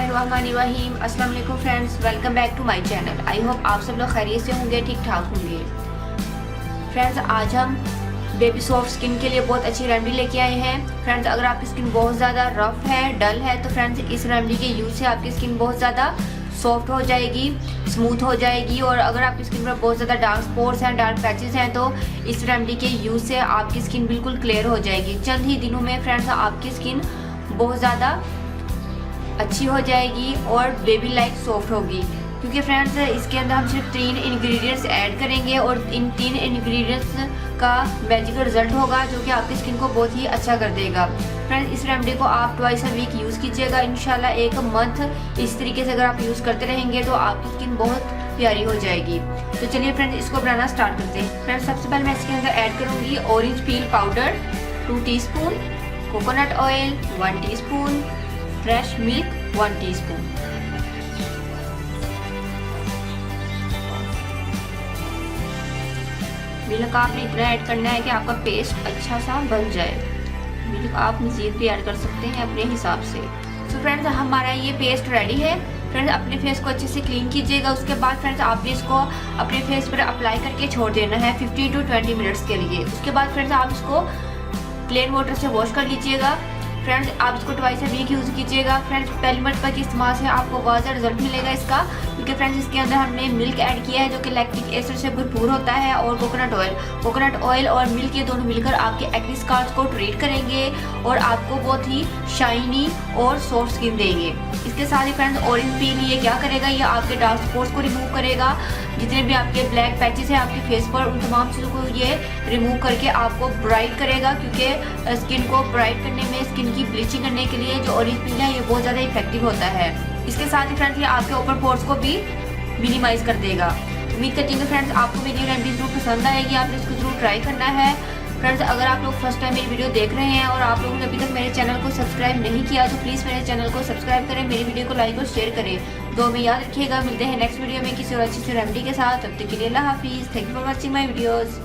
बिस्मिल्लाहिर्रहमानिर्रहीम। अस्सलाम वालेकुम friends, welcome back to my channel. I hope आप सब लोग खैरियत से होंगे, ठीक ठाक होंगे। फ्रेंड्स, आज हम बेबी सॉफ्ट स्किन के लिए बहुत अच्छी रेमेडी लेके आए हैं। फ्रेंड्स, अगर आपकी स्किन बहुत ज़्यादा रफ है, डल है, तो फ्रेंड्स इस रेमेडी के यूज़ से आपकी स्किन बहुत ज़्यादा सॉफ्ट हो जाएगी, स्मूथ हो जाएगी। और अगर आपकी स्किन पर बहुत ज़्यादा डार्क स्पॉट्स हैं, डार्क पैचेस हैं, तो इस रेमेडी के यूज़ से आपकी स्किन बिल्कुल क्लियर हो जाएगी। चंद ही दिनों में फ्रेंड्स आपकी स्किन बहुत ज़्यादा अच्छी हो जाएगी और बेबी लाइक सॉफ्ट होगी। क्योंकि फ्रेंड्स इसके अंदर हम सिर्फ 3 इंग्रेडिएंट्स ऐड करेंगे और इन 3 इंग्रेडिएंट्स का मैजिकल रिजल्ट होगा जो कि आपकी स्किन को बहुत ही अच्छा कर देगा। फ्रेंड्स, इस रेमेडी को आप ट्वाइस अ वीक यूज़ कीजिएगा। इंशाल्लाह 1 मंथ इस तरीके से अगर आप यूज़ करते रहेंगे तो आपकी स्किन बहुत प्यारी हो जाएगी। तो चलिए फ्रेंड्स, इसको बनाना स्टार्ट करते हैं। फ्रेंड्स, सबसे पहले मैं इसके अंदर ऐड करूँगी orange peel powder 2 teaspoon, coconut oil 1 teaspoon, fresh milk 1 teaspoon. Milk आपने इतना ऐड करना है कि आपका पेस्ट अच्छा सा बन जाए। मिल्क आप मज़ीद भी ऐड कर सकते हैं अपने हिसाब से। तो फ्रेंड्स, हमारा ये पेस्ट रेडी है। फ्रेंड्स, अपने फेस को अच्छे से क्लीन कीजिएगा। उसके बाद फ्रेंड्स आपने इसको अपने फेस पर अप्लाई करके छोड़ देना है 15 to 20 मिनट्स के लिए। उसके बाद फ्रेंड्स आप इसको प्लेन वाटर से वॉश कर लीजिएगा। फ्रेंड्स, आप इसको ट्वाइस अ वीक यूज़ कीजिएगा। फ्रेंड्स, पहली मरतबा के इस्तेमाल से आपको वाज़ह रिजल्ट मिलेगा इसका, क्योंकि फ्रेंड्स इसके अंदर हमने मिल्क ऐड किया है जो कि लैक्टिक एसिड से भरपूर होता है, और कोकोनट ऑयल और मिल्क ये दोनों मिलकर आपके एक्ने स्कार्स को ट्रीट करेंगे और आपको बहुत ही शाइनी और सॉफ्ट स्किन देंगे। इसके साथ ही फ्रेंड्स ऑरेंज पील ये क्या करेगा, ये आपके डार्क स्पॉट्स को रिमूव करेगा। जितने भी आपके ब्लैक पैचेस हैं आपके फेस पर, उन तमाम चीज़ों को ये रिमूव करके आपको ब्राइट करेगा। क्योंकि स्किन को ब्राइट करने में, स्किन की ब्लीचिंग करने के लिए जो ऑरेंज पील है ये बहुत ज़्यादा इफेक्टिव होता है। इसके साथ ही फ्रेंड्स ये आपके ओपन पोर्स को भी मिनिमाइज कर देगा। उम्मीद करती हूँ फ्रेंड्स आपको मेरी रेमेडी जरूर पसंद आएगी, आपने इसको जरूर ट्राई करना है। फ्रेंड्स, अगर आप लोग फर्स्ट टाइम मेरी वीडियो देख रहे हैं और आप लोगों ने अभी तक मेरे चैनल को सब्सक्राइब नहीं किया तो प्लीज़ मेरे चैनल को सब्सक्राइब करें, मेरी वीडियो को लाइक और शेयर करें। तो में याद रखिएगा, मिलते हैं नेक्स्ट वीडियो में किसी और अच्छी सी रेमेडी के साथ। तब तक के लिए अल्लाह हाफिज़। Thank you for watching my videos.